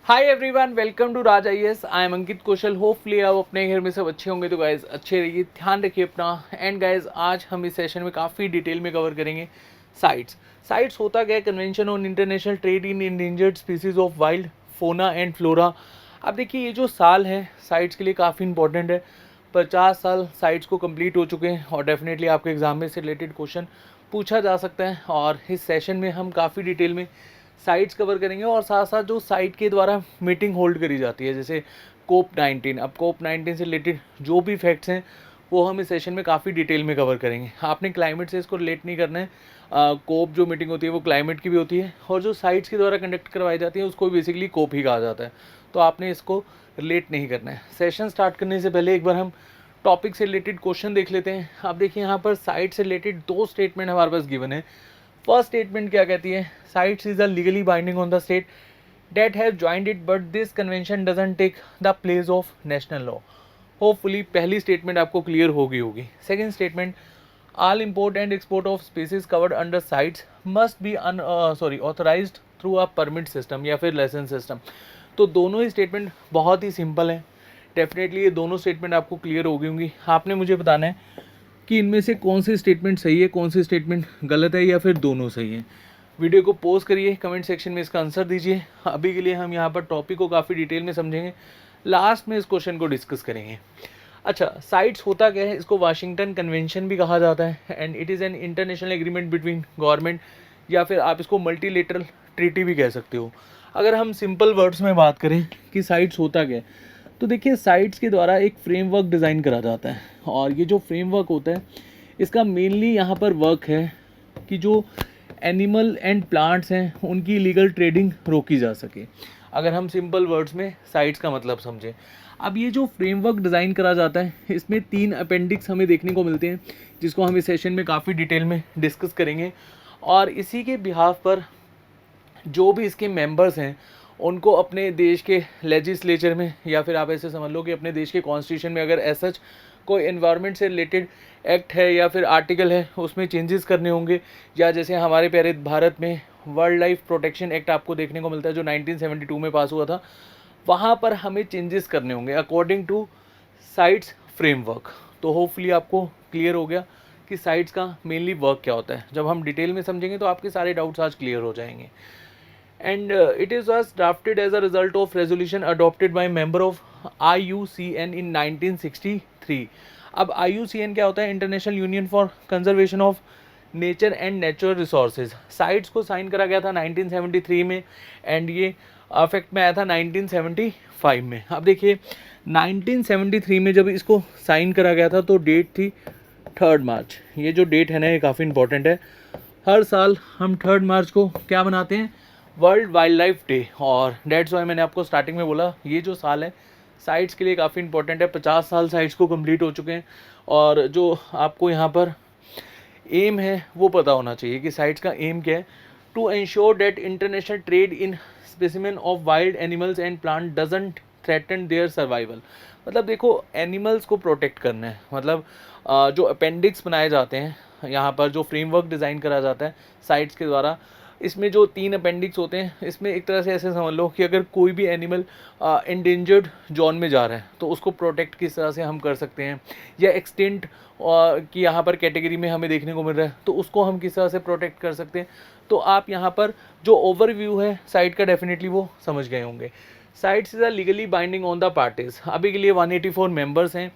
Hi everyone, welcome to Raj IAS. I am Ankit Kaushal. Hopefully आप अपने घर में सब अच्छे होंगे। तो गाइज अच्छे रहिए, ध्यान रखिए अपना। एंड गाइज आज हम इस सेशन में काफ़ी डिटेल में कवर करेंगे साइट्स। साइट्स होता क्या है? Convention on international trade in endangered species of wild फोना एंड फ्लोरा। अब देखिए, ये जो साल है साइट्स के लिए काफ़ी इंपॉर्टेंट है। 50 साल साइट्स को कंप्लीट हो चुके हैं और डेफिनेटली आपके एग्जाम में से रिलेटेड क्वेश्चन पूछा जा सकता है। और इस सेशन में हम काफ़ी डिटेल में साइट्स कवर करेंगे और साथ साथ जो साइट के द्वारा मीटिंग होल्ड करी जाती है, जैसे कोप 19। अब कोप 19 से रिलेटेड जो भी फैक्ट्स हैं वो हम इस सेशन में काफ़ी डिटेल में कवर करेंगे। आपने क्लाइमेट से इसको रिलेट नहीं करना है। कोप जो मीटिंग होती है वो क्लाइमेट की भी होती है और जो साइट्स के द्वारा कंडक्ट करवाई जाती है उसको बेसिकली कोप ही कहा जाता है। तो आपने इसको रिलेट नहीं करना है। सेशन स्टार्ट करने से पहले एक बार हम टॉपिक से रिलेटेड क्वेश्चन देख लेते हैं। आप देखिए, यहाँ पर साइट से रिलेटेड दो स्टेटमेंट हमारे पास गिवन है। फर्स्ट स्टेटमेंट क्या कहती है? Sites is a legally binding on the state that have joined it, but this convention doesn't take the place of national law. Hopefully पहली स्टेटमेंट आपको क्लियर हो गई होगी। Second statement, all import and export of species covered under sites must be authorised through a permit system या फिर licence system. तो दोनों ही statement बहुत ही सिंपल है। डेफिनेटली ये दोनों स्टेटमेंट आपको क्लियर हो गई होंगी। आपने मुझे बताना है कि इनमें से कौन सी स्टेटमेंट सही है, कौन सी स्टेटमेंट गलत है, या फिर दोनों सही है। वीडियो को पॉज करिए, कमेंट सेक्शन में इसका आंसर दीजिए। अभी के लिए हम यहाँ पर टॉपिक को काफ़ी डिटेल में समझेंगे, लास्ट में इस क्वेश्चन को डिस्कस करेंगे। अच्छा, साइट्स होता क्या है? इसको वाशिंगटन कन्वेंशन भी कहा जाता है and it is an international agreement between government, या फिर आप इसको मल्टीलेटरल ट्रीटी भी कह सकते हो। अगर हम सिंपल वर्ड्स में बात करें कि साइट्स होता क्या है, तो देखिए, साइट्स के द्वारा एक फ्रेमवर्क डिज़ाइन करा जाता है और ये जो फ्रेमवर्क होता है इसका मेनली यहाँ पर वर्क है कि जो एनिमल एंड प्लांट्स हैं उनकी लीगल ट्रेडिंग रोकी जा सके। अगर हम सिंपल वर्ड्स में साइट्स का मतलब समझें, अब ये जो फ्रेमवर्क डिज़ाइन करा जाता है इसमें 3 अपेंडिक्स हमें देखने को मिलते हैं, जिसको हम इस सेशन में काफ़ी डिटेल में डिस्कस करेंगे। और इसी के बिहाफ पर जो भी इसके मेंबर्स हैं उनको अपने देश के लेजिस्लेचर में, या फिर आप ऐसे समझ लो कि अपने देश के कॉन्स्टिट्यूशन में अगर ऐसा कोई एनवायरनमेंट से रिलेटेड एक्ट है या फिर आर्टिकल है उसमें चेंजेस करने होंगे, या जैसे हमारे प्यारे भारत में वर्ल्ड लाइफ प्रोटेक्शन एक्ट आपको देखने को मिलता है जो 1972 में पास हुआ था, वहाँ पर हमें चेंजेस करने होंगे अकॉर्डिंग टू साइट्स फ्रेमवर्क। तो होपफुली आपको क्लियर हो गया कि साइट्स का मेनली वर्क क्या होता है। जब हम डिटेल में समझेंगे तो आपके सारे डाउट्स आज क्लियर हो जाएंगे। And it is was drafted as a result of resolution adopted by member of IUCN in 1963. अब IUCN क्या होता है? International union for conservation of nature and natural resources. Sites को साइन करा गया था 1973 में एंड ये अफेक्ट में आया था 1975 में। अब देखिए, 1973 में जब इसको साइन करा गया था तो डेट थी 3 मार्च। ये जो डेट है ना, ये काफ़ी इंपॉर्टेंट है। हर साल हम 3 मार्च को क्या बनाते हैं? World wild life day. और डेट्स वाई मैंने आपको स्टार्टिंग में बोला ये जो साल है साइट्स के लिए काफ़ी इंपॉर्टेंट है। 50 साल साइट्स को कंप्लीट हो चुके हैं और जो आपको यहाँ पर एम है वो पता होना चाहिए कि साइट्स का एम क्या है। To ensure that international trade in specimen of wild animals and plant doesn't threaten their survival. मतलब देखो, एनिमल्स को प्रोटेक्ट करना है। मतलब जो अपेंडिक्स बनाए जाते हैं यहाँ पर, जो फ्रेमवर्क डिज़ाइन करा जाता है साइट्स के द्वारा, इसमें जो 3 अपेंडिक्स होते हैं इसमें एक तरह से ऐसे समझ लो कि अगर कोई भी एनिमल इंडेंजर्ड जोन में जा रहा है तो उसको प्रोटेक्ट किस तरह से हम कर सकते हैं, या एक्सटेंट की यहाँ पर कैटेगरी में हमें देखने को मिल रहा है तो उसको हम किस तरह से प्रोटेक्ट कर सकते हैं। तो आप यहाँ पर जो ओवरव्यू है साइट का डेफिनेटली वो समझ गए होंगे। CITES is are legally binding on the parties. अभी के लिए 184 मेंबर्स हैं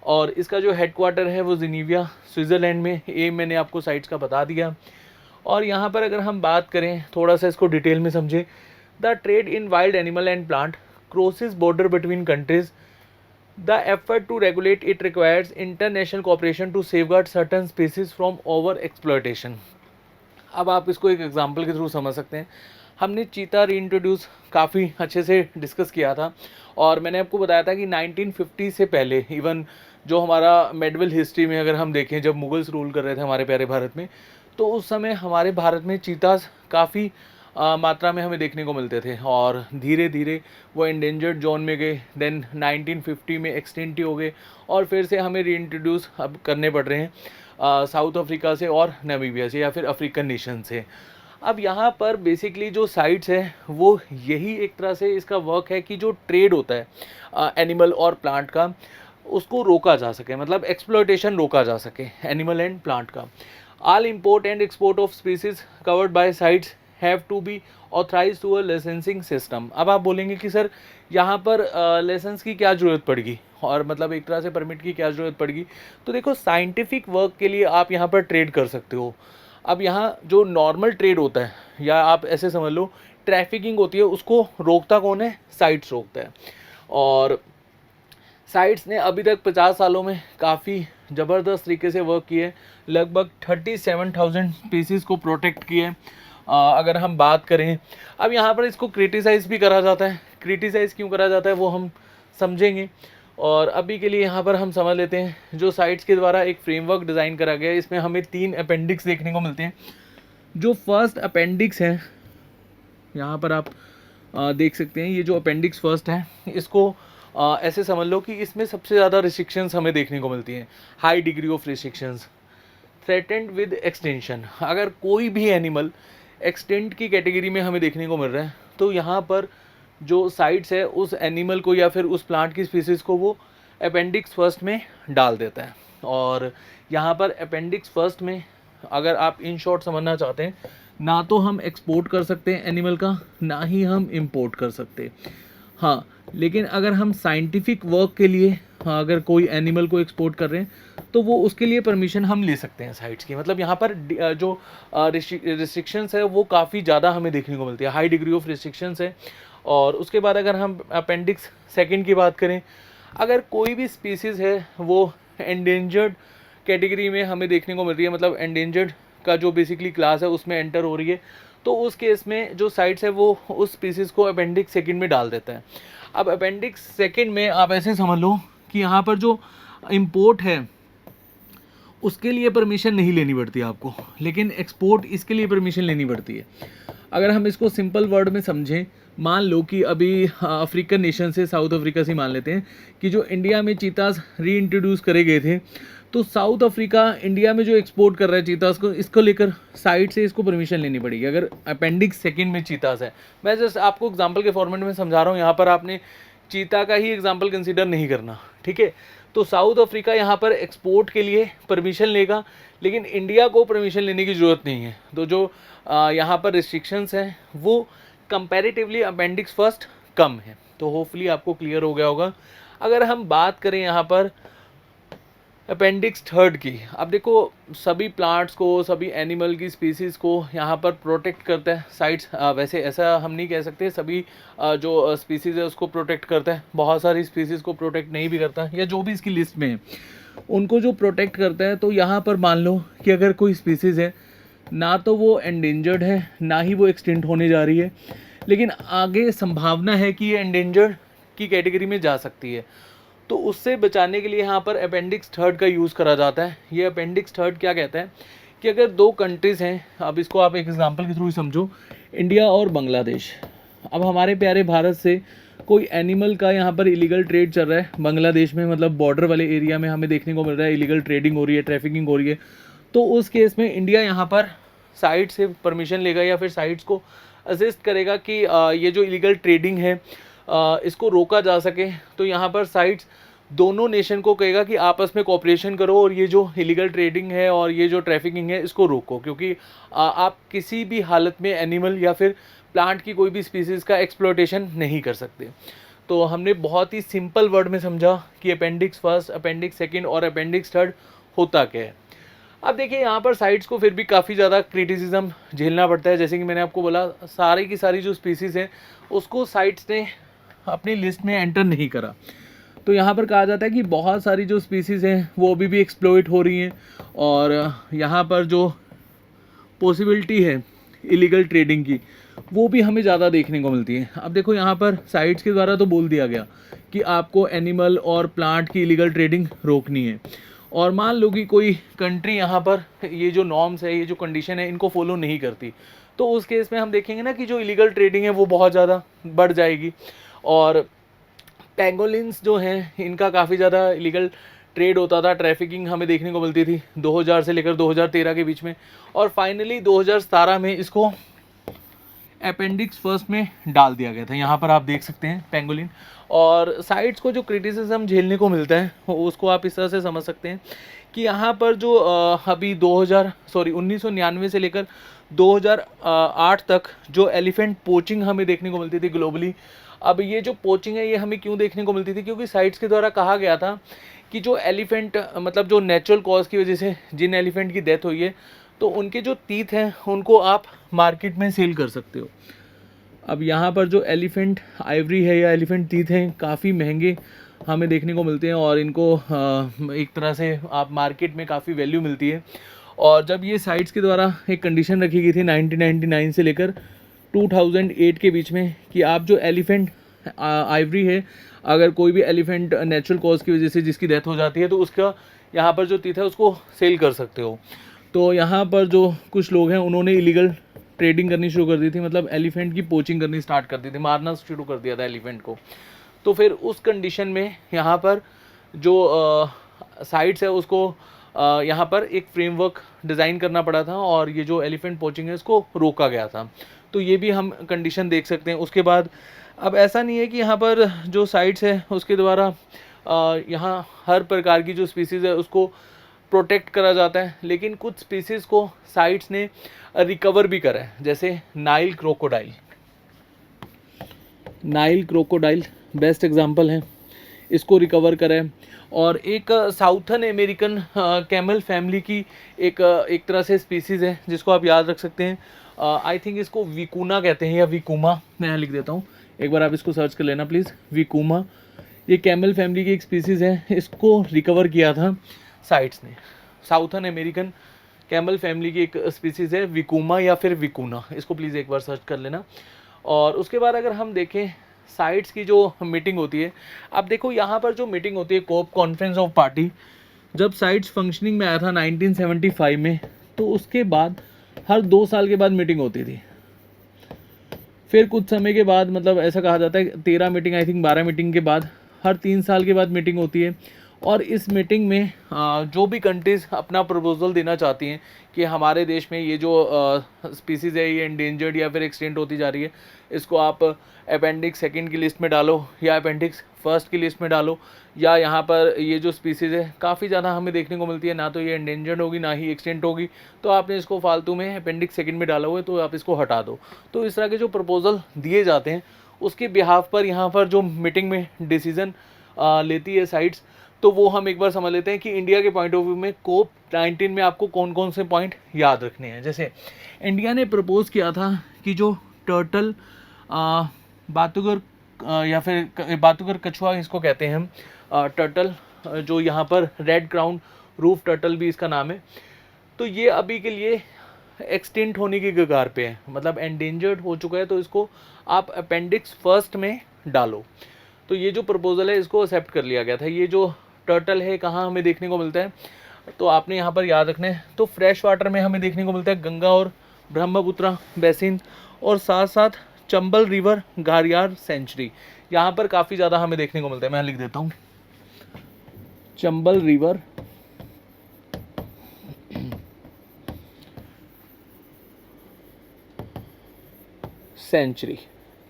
और इसका जो हेडक्वार्टर है वो जिनीविया स्विट्ज़रलैंड में। ये मैंने आपको साइट्स का बता दिया। और यहाँ पर अगर हम बात करें, थोड़ा सा इसको डिटेल में समझें, the trade in wild animal and plant crosses border between countries. The effort to regulate it requires international cooperation to safeguard certain species from over exploitation. अब आप इसको एक एग्जांपल के थ्रू समझ सकते हैं। हमने चीता रीइंट्रोड्यूस काफ़ी अच्छे से डिस्कस किया था और मैंने आपको बताया था कि 1950 से पहले, इवन जो हमारा मेडिवल हिस्ट्री में अगर हम देखें, जब मुगल्स रूल कर रहे थे हमारे प्यारे भारत में, तो उस समय हमारे भारत में चीताज काफ़ी मात्रा में हमें देखने को मिलते थे और धीरे धीरे वो इंडेंजर्ड जोन में गए। देन 1950 में एक्सटेंट हो गए और फिर से हमें रीइंट्रोड्यूस अब करने पड़ रहे हैं साउथ अफ्रीका से और नामीबिया से या फिर अफ्रीकन नेशन से। अब यहाँ पर बेसिकली जो साइट्स है वो यही एक तरह से इसका वर्क है कि जो ट्रेड होता है एनिमल और प्लांट का, उसको रोका जा सके, मतलब एक्सप्लॉयटेशन रोका जा सके एनिमल एंड प्लांट का। All import and export of species covered by CITES have to be authorise to a licensing system. अब आप बोलेंगे कि सर यहाँ पर लाइसेंस की क्या ज़रूरत पड़ेगी, और मतलब एक तरह से परमिट की क्या ज़रूरत पड़ेगी। तो देखो, साइंटिफिक वर्क के लिए आप यहाँ पर ट्रेड कर सकते हो। अब यहाँ जो नॉर्मल ट्रेड होता है, या आप ऐसे समझ लो ट्रैफिकिंग होती है, उसको रोकता कौन है? साइट्स रोकता है। और साइट्स ने अभी तक 50 सालों में काफ़ी ज़बरदस्त तरीके से वर्क किए, लगभग 37,000 स्पीसीज़ को प्रोटेक्ट किए। अगर हम बात करें, अब यहाँ पर इसको क्रिटिसाइज़ भी करा जाता है। क्रिटिसाइज़ क्यों करा जाता है वो हम समझेंगे, और अभी के लिए यहाँ पर हम समझ लेते हैं जो साइट्स के द्वारा एक फ्रेमवर्क डिज़ाइन करा गया है। इसमें हमें 3 अपेंडिक्स देखने को मिलते हैं। जो फर्स्ट अपेंडिक्स है, यहाँ पर आप देख सकते हैं, ये जो अपेंडिक्स फर्स्ट है, इसको ऐसे समझ लो कि इसमें सबसे ज़्यादा रिस्ट्रिक्शंस हमें देखने को मिलती हैं। High degree of restrictions, threatened with extension. अगर कोई भी एनिमल एक्सटेंट की कैटेगरी में हमें देखने को मिल रहा है, तो यहाँ पर जो साइट्स है उस एनिमल को या फिर उस प्लांट की स्पीसीज़ को वो अपेंडिक्स फर्स्ट में डाल देता है। और यहाँ पर अपेंडिक्स फर्स्ट में अगर आप इन शॉर्ट समझना चाहते हैं, ना तो हम एक्सपोर्ट कर सकते हैं एनिमल का, ना ही हम इंपोर्ट कर सकते। हाँ, लेकिन अगर हम साइंटिफिक वर्क के लिए अगर कोई एनिमल को एक्सपोर्ट कर रहे हैं तो वो उसके लिए परमिशन हम ले सकते हैं साइट्स की। मतलब यहाँ पर जो रिस्ट्रिक्शंस है वो काफ़ी ज़्यादा हमें देखने को मिलती है, हाई डिग्री ऑफ रिस्ट्रिक्शंस है। और उसके बाद अगर हम अपेंडिक्स सेकंड की बात करें, अगर कोई भी स्पीसीज़ है वो एंडेंजर्ड कैटेगरी में हमें देखने को मिल रही है, मतलब एंडेंजर्ड का जो बेसिकली क्लास है उसमें एंटर हो रही है, तो उस केस में जो साइट्स है वो उस स्पीसीज़ को अपेंडिक्स सेकंड में डाल देता है। अब अपेंडिक्स सेकंड में आप ऐसे समझ लो कि यहाँ पर जो इंपोर्ट है उसके लिए परमिशन नहीं लेनी पड़ती आपको, लेकिन एक्सपोर्ट इसके लिए परमिशन लेनी पड़ती है। अगर हम इसको सिंपल वर्ड में समझें, मान लो कि अभी अफ्रीकन नेशन से, साउथ अफ्रीका से मान लेते हैं कि जो इंडिया में चीतास री इंट्रोड्यूस करे गए थे, तो साउथ अफ्रीका इंडिया में जो एक्सपोर्ट कर रहा है चीतास को, इसको लेकर साइड से इसको परमिशन लेनी पड़ेगी अगर अपेंडिक्स सेकंड में चीतास है। मैं जस्ट आपको एग्जांपल के फॉर्मेट में समझा रहा हूँ, यहाँ पर आपने चीता का ही एग्जांपल कंसीडर नहीं करना, ठीक है। तो साउथ अफ्रीका यहाँ पर एक्सपोर्ट के लिए परमिशन लेगा, लेकिन इंडिया को परमिशन लेने की ज़रूरत नहीं है। तो जो यहाँ पर रिस्ट्रिक्शंस हैं वो कंपैरेटिवली अपेंडिक्स फर्स्ट कम है। तो होपफुली आपको क्लियर हो गया होगा। अगर हम बात करें यहाँ पर अपेंडिक्स थर्ड की, अब देखो सभी प्लांट्स को, सभी एनिमल की स्पीसीज़ को यहाँ पर प्रोटेक्ट करता है साइट्स। वैसे ऐसा हम नहीं कह सकते सभी जो स्पीसीज़ है उसको प्रोटेक्ट करता है, बहुत सारी स्पीसीज़ को प्रोटेक्ट नहीं भी करता, या जो भी इसकी लिस्ट में है उनको जो प्रोटेक्ट करता है। तो यहाँ पर मान लो कि अगर कोई स्पीसीज़ है, ना तो वो एंडेंजर्ड है, ना ही वो एक्सटिंक्ट होने जा रही है, लेकिन आगे संभावना है कि ये एंडेंजर्ड की कैटेगरी में जा सकती है, तो उससे बचाने के लिए यहाँ पर अपेंडिक्स थर्ड का यूज़ करा जाता है। ये अपेंडिक्स थर्ड क्या कहता है कि अगर 2 कंट्रीज़ हैं, अब इसको आप एक एग्जांपल के थ्रू ही समझो, इंडिया और बांग्लादेश। अब हमारे प्यारे भारत से कोई एनिमल का यहाँ पर इलीगल ट्रेड चल रहा है बांग्लादेश में, मतलब बॉर्डर वाले एरिया में हमें देखने को मिल रहा है इलीगल ट्रेडिंग हो रही है, ट्रैफिकिंग हो रही है। तो उस केस में इंडिया यहाँ पर साइट से परमिशन लेगा या फिर साइट्स को असिस्ट करेगा कि ये जो इलीगल ट्रेडिंग है इसको रोका जा सके। तो यहाँ पर साइट्स दोनों नेशन को कहेगा कि आपस में कोऑपरेशन करो और ये जो इलीगल ट्रेडिंग है और ये जो ट्रैफिकिंग है इसको रोको, क्योंकि आप किसी भी हालत में एनिमल या फिर प्लांट की कोई भी स्पीसीज़ का एक्सप्लॉयटेशन नहीं कर सकते। तो हमने बहुत ही सिंपल वर्ड में समझा कि अपेंडिक्स फर्स्ट, अपेंडिक्स सेकंड और अपेंडिक्स थर्ड होता क्या है। अब देखिए यहाँ पर साइट्स को फिर भी काफ़ी ज़्यादा क्रिटिसिज्म झेलना पड़ता है। जैसे कि मैंने आपको बोला, सारी की सारी जो स्पीसीज़ हैं उसको साइट्स ने अपनी लिस्ट में एंटर नहीं करा। तो यहाँ पर कहा जाता है कि बहुत सारी जो स्पीसीज़ हैं वो अभी भी एक्सप्लॉइट हो रही हैं, और यहाँ पर जो पॉसिबिलिटी है इलीगल ट्रेडिंग की वो भी हमें ज़्यादा देखने को मिलती है। अब देखो यहाँ पर साइट्स के द्वारा तो बोल दिया गया कि आपको एनिमल और प्लांट की इलीगल ट्रेडिंग रोकनी है, और मान लो कि कोई कंट्री यहाँ पर ये जो नॉर्म्स है, ये जो कंडीशन है, इनको फॉलो नहीं करती, तो उस केस में हम देखेंगे ना कि जो इलीगल ट्रेडिंग है वो बहुत ज़्यादा बढ़ जाएगी। और पेंगोलिन्स जो हैं इनका काफ़ी ज़्यादा इलीगल ट्रेड होता था, ट्रैफिकिंग हमें देखने को मिलती थी 2000 से लेकर 2013 के बीच में, और फाइनली 2017 में इसको अपेंडिक्स फर्स्ट में डाल दिया गया था। यहाँ पर आप देख सकते हैं पेंगोलिन। और साइट्स को जो क्रिटिसिज्म झेलने को मिलता है उसको आप इस तरह से समझ सकते हैं कि यहाँ पर जो अभी 1999 से लेकर 2008 तक जो एलिफेंट पोचिंग हमें देखने को मिलती थी ग्लोबली, अब ये जो पोचिंग है ये हमें क्यों देखने को मिलती थी, क्योंकि साइट्स के द्वारा कहा गया था कि जो एलिफेंट मतलब जो नेचुरल कॉज की वजह से जिन एलिफेंट की डेथ हुई है तो उनके जो टीथ हैं उनको आप मार्केट में सेल कर सकते हो। अब यहाँ पर जो एलिफेंट आइवरी है या एलिफेंट टीथ हैं काफ़ी महंगे हमें देखने को मिलते हैं और इनको एक तरह से आप मार्केट में काफ़ी वैल्यू मिलती है। और जब ये साइट्स के द्वारा एक कंडीशन रखी गई थी 1999 से लेकर 2008 के बीच में कि आप जो एलिफेंट आइवरी है, अगर कोई भी एलिफेंट नेचुरल कॉज की वजह से जिसकी डेथ हो जाती है तो उसका यहाँ पर जो टीथ है उसको सेल कर सकते हो। तो यहाँ पर जो कुछ लोग हैं उन्होंने इलीगल ट्रेडिंग करनी शुरू कर दी थी, मतलब एलिफेंट की पोचिंग करनी स्टार्ट कर दी थी, मारना शुरू कर दिया था एलिफेंट को। तो फिर उस कंडीशन में यहाँ पर जो साइट्स है उसको यहाँ पर एक फ्रेमवर्क डिज़ाइन करना पड़ा था और ये जो एलिफेंट पोचिंग है इसको रोका गया था। तो ये भी हम कंडीशन देख सकते हैं। उसके बाद अब ऐसा नहीं है कि यहाँ पर जो साइट्स है उसके द्वारा यहाँ हर प्रकार की जो स्पीसीज़ है उसको प्रोटेक्ट करा जाता है, लेकिन कुछ स्पीसीज़ को साइट्स ने रिकवर भी करा है, जैसे नाइल क्रोकोडाइल बेस्ट एग्जांपल है, इसको रिकवर करा है। और एक साउथर्न अमेरिकन कैमल फैमिली की एक तरह से स्पीसीज़ है जिसको आप याद रख सकते हैं, आई थिंक इसको विकुना कहते हैं या विकुमा, मैं यहाँ लिख देता हूँ, एक बार आप इसको सर्च कर लेना प्लीज़, विकुमा। ये कैमल फैमिली की एक स्पीसीज़ है, इसको रिकवर किया था साइट्स ने। साउथर्न अमेरिकन कैमल फैमिली की एक स्पीसीज़ है विकुमा या फिर विकुना, इसको प्लीज़ एक बार सर्च कर लेना। और उसके बाद अगर हम देखें साइट्स की जो मीटिंग होती है, अब देखो यहाँ पर जो मीटिंग होती है कोप कॉन्फ्रेंस ऑफ पार्टी, जब साइट्स फंक्शनिंग में आया था 1975 में, तो उसके बाद हर 2 साल के बाद मीटिंग होती थी। फिर कुछ समय के बाद, मतलब ऐसा कहा जाता है 13 मीटिंग, आई थिंक 12 मीटिंग के बाद हर 3 साल के बाद मीटिंग होती है। और इस मीटिंग में जो भी कंट्रीज़ अपना प्रपोजल देना चाहती हैं कि हमारे देश में ये जो स्पीसीज़ है ये इंडेंजर्ड या फिर एक्सटेंट होती जा रही है, इसको आप अपेंडिक्स सेकंड की लिस्ट में डालो या अपेंडिक्स फर्स्ट की लिस्ट में डालो, या यहाँ पर ये जो स्पीसीज़ है काफ़ी ज़्यादा हमें देखने को मिलती है, ना तो ये इंडेंजर्ड होगी ना ही एक्सटेंट होगी, तो आपने इसको फालतू में अपेंडिक्स सेकंड में डाला हुआ है तो आप इसको हटा दो। तो इस तरह के जो प्रपोजल दिए जाते हैं उसके बिहाफ पर यहाँ पर जो मीटिंग में डिसीज़न लेती है साइट्स, तो वो हम एक बार समझ लेते हैं कि इंडिया के पॉइंट ऑफ व्यू में कोप 19 में आपको कौन कौन से पॉइंट याद रखने हैं। जैसे इंडिया ने प्रपोज किया था कि जो टर्टल बातुगर या फिर बातुगर कछुआ इसको कहते हैं हम, टर्टल जो यहाँ पर रेड क्राउन रूफ टर्टल भी इसका नाम है, तो ये अभी के लिए एक्सटिंक्ट होने की कगार पे है, मतलब एंडेंजर्ड हो चुका है, तो इसको आप अपेंडिक्स फर्स्ट में डालो। तो ये जो प्रपोजल है इसको एक्सेप्ट कर लिया गया था। ये जो टर्टल है कहाँ हमें देखने को मिलता है, तो आपने यहाँ पर याद रखना है, तो फ्रेश वाटर में हमें देखने को मिलता है गंगा और ब्रह्मपुत्रा बेसिन, और साथ साथ चंबल रिवर घारियार सेंचुरी, यहाँ पर काफ़ी ज़्यादा हमें देखने को मिलता है। मैं लिख देता हूँ चंबल रिवर सेंचुरी,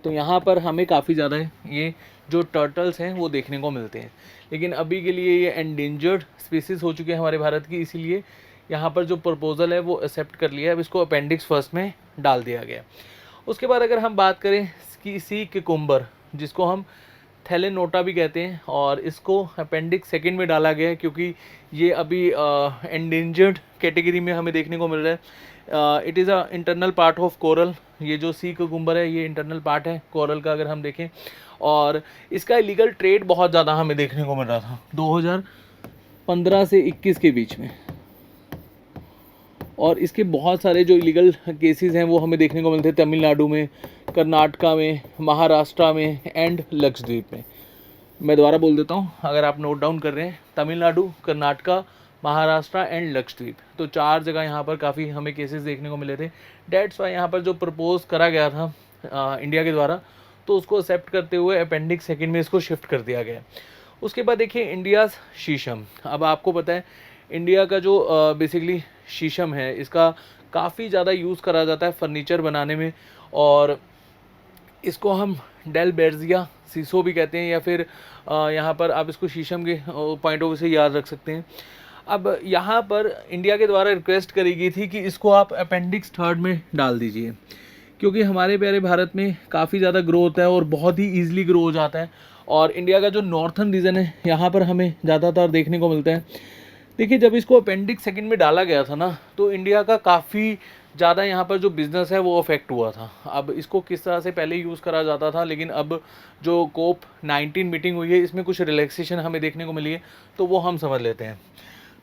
तो यहाँ पर हमें काफ़ी ज़्यादा ये जो टर्टल्स हैं वो देखने को मिलते हैं। लेकिन अभी के लिए ये एंडेंजर्ड स्पीसीज़ हो चुके हैं हमारे भारत की, इसीलिए यहाँ पर जो प्रपोजल है वो एक्सेप्ट कर लिया है, अब इसको अपेंडिक्स फर्स्ट में डाल दिया गया। उसके बाद अगर हम बात करें कि सी क्यूकम्बर, जिसको हम थैलेनोटा भी कहते हैं, और इसको अपेंडिक्स सेकंड में डाला गया है क्योंकि ये अभी एंडेंजर्ड कैटेगरी में हमें देखने को मिल रहा है। It is a internal part of coral, ये जो सी क्यूकम्बर है ये इंटरनल पार्ट है कोरल का अगर हम देखें, और इसका इलीगल ट्रेड बहुत ज़्यादा हमें देखने को मिल रहा था 2015 से 21 के बीच में, और इसके बहुत सारे जो इलीगल केसेस हैं वो हमें देखने को मिलते हैं तमिलनाडु में, कर्नाटका में, महाराष्ट्र में एंड लक्षद्वीप में। मैं दोबारा बोल देता हूँ अगर आप नोट डाउन कर रहे हैं, तमिलनाडु, कर्नाटका, महाराष्ट्र एंड लक्षद्वीप, तो 4 जगह यहाँ पर काफ़ी हमें केसेस देखने को मिले थे। डेट्स वाई यहाँ पर जो प्रपोज करा गया था इंडिया के द्वारा, तो उसको एक्सेप्ट करते हुए अपेंडिक्स सेकंड में इसको शिफ्ट कर दिया गया। उसके बाद देखिए इंडियाज़ शीशम। अब आपको पता है इंडिया का जो बेसिकली शीशम है, इसका काफ़ी ज़्यादा यूज़ करा जाता है फर्नीचर बनाने में, और इसको हम डेल बेर्जिया सीसो भी कहते हैं, या फिर यहाँ पर आप इसको शीशम के पॉइंट ऑफ व्यू से याद रख सकते हैं। अब यहाँ पर इंडिया के द्वारा रिक्वेस्ट करी गई थी कि इसको आप अपेंडिक्स थर्ड में डाल दीजिए, क्योंकि हमारे प्यारे भारत में काफ़ी ज़्यादा ग्रो होता है और बहुत ही ईजिली ग्रो हो जाता है, और इंडिया का जो नॉर्थन रीजन है यहाँ पर हमें ज़्यादातर देखने को मिलता है। देखिए, जब इसको अपेंडिक्स सेकंड में डाला गया था ना, तो इंडिया का काफ़ी ज़्यादा यहाँ पर जो बिज़नेस है वो अफेक्ट हुआ था। अब इसको किस तरह से पहले यूज़ करा जाता था, लेकिन अब जो COP19 मीटिंग हुई है इसमें कुछ रिलैक्सेशन हमें देखने को मिली है, तो वो हम समझ लेते हैं।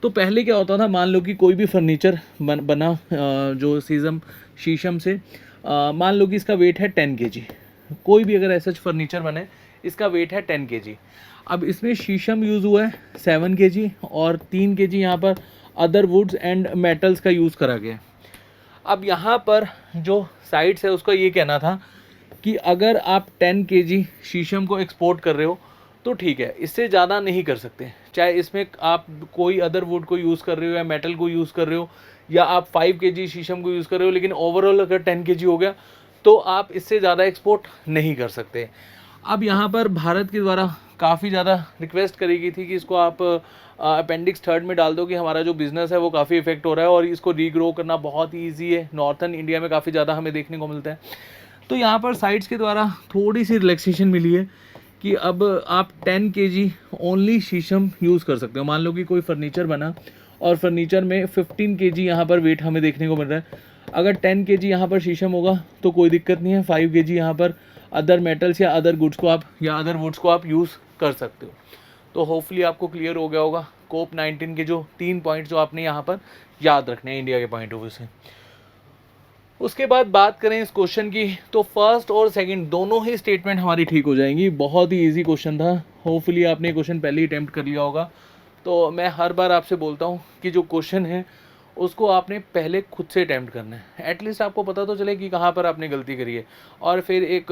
तो पहले क्या होता था, मान लो कि कोई भी फर्नीचर बना जो शीशम से, मान लो कि इसका वेट है 10 kg। कोई भी अगर ऐसा फर्नीचर बने, इसका वेट है 10 kg। अब इसमें शीशम यूज़ हुआ है 7 kg, और 3 kg यहाँ पर अदर वुड्स एंड मेटल्स का यूज़ करा गया। अब यहाँ पर जो साइट्स है उसका ये कहना था कि अगर आप 10 kg शीशम को एक्सपोर्ट कर रहे हो तो ठीक है, इससे ज़्यादा नहीं कर सकते। चाहे इसमें आप कोई अदर वुड को यूज़ कर रहे हो या मेटल को यूज़ कर रहे हो, या आप 5 kg शीशम को यूज़ कर रहे हो, लेकिन ओवरऑल अगर 10 kg हो गया तो आप इससे ज़्यादा एक्सपोर्ट नहीं कर सकते। अब यहाँ पर भारत के द्वारा काफ़ी ज़्यादा रिक्वेस्ट करी गई थी कि इसको आप अपेंडिक्स थर्ड में डाल दो, कि हमारा जो बिज़नेस है वो काफ़ी इफेक्ट हो रहा है और इसको रीग्रो करना बहुत ही ईजी है, नॉर्थन इंडिया में काफ़ी ज़्यादा हमें देखने को मिलता है। तो यहाँ पर साइट्स के द्वारा थोड़ी सी रिलैक्सेशन मिली है कि अब आप 10 kg ओनली शीशम यूज़ कर सकते हो। मान लो कि कोई फर्नीचर बना और फर्नीचर में 15 kg यहाँ पर वेट हमें देखने को मिल रहा है, अगर 10 kg यहाँ पर शीशम होगा तो कोई दिक्कत नहीं है, 5 kg यहाँ पर अदर मेटल्स या अदर गुड्स को अदर वुड्स को आप यूज़ कर सकते हो। तो होपफुली आपको क्लियर हो गया होगा COP19 के जो 3 पॉइंट जो आपने यहाँ पर याद रखने हैं इंडिया के पॉइंट ऑफ व्यू से। उसके बाद बात करें इस क्वेश्चन की, तो फर्स्ट और सेकंड दोनों ही स्टेटमेंट हमारी ठीक हो जाएंगी। बहुत ही इजी क्वेश्चन था, होपफुली आपने क्वेश्चन पहले ही अटेम्प्ट कर लिया होगा। तो मैं हर बार आपसे बोलता हूँ कि जो क्वेश्चन है उसको आपने पहले खुद से अटेम्प्ट करना है, एटलीस्ट आपको पता तो चले कि कहाँ पर आपने गलती करी है। और फिर एक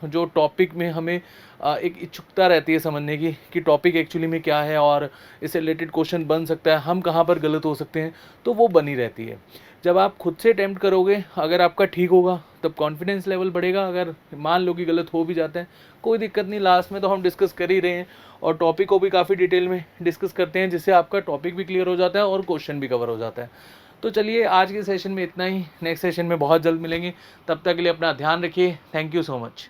जो टॉपिक में हमें एक इच्छुकता रहती है समझने की कि टॉपिक एक्चुअली में क्या है और इससे रिलेटेड क्वेश्चन बन सकता है, हम कहाँ पर गलत हो सकते हैं, तो वो बनी रहती है। जब आप खुद से अटेम्प्ट करोगे, अगर आपका ठीक होगा तब कॉन्फिडेंस लेवल बढ़ेगा। अगर मान लो कि गलत हो भी जाते हैं, कोई दिक्कत नहीं, लास्ट में तो हम डिस्कस कर ही रहे हैं और टॉपिक को भी काफ़ी डिटेल में डिस्कस करते हैं, जिससे आपका टॉपिक भी क्लियर हो जाता है और क्वेश्चन भी कवर हो जाता है। तो चलिए, आज के सेशन में इतना ही, नेक्स्ट सेशन में बहुत जल्द मिलेंगे। तब तक के लिए अपना ध्यान रखिए। Thank you so much.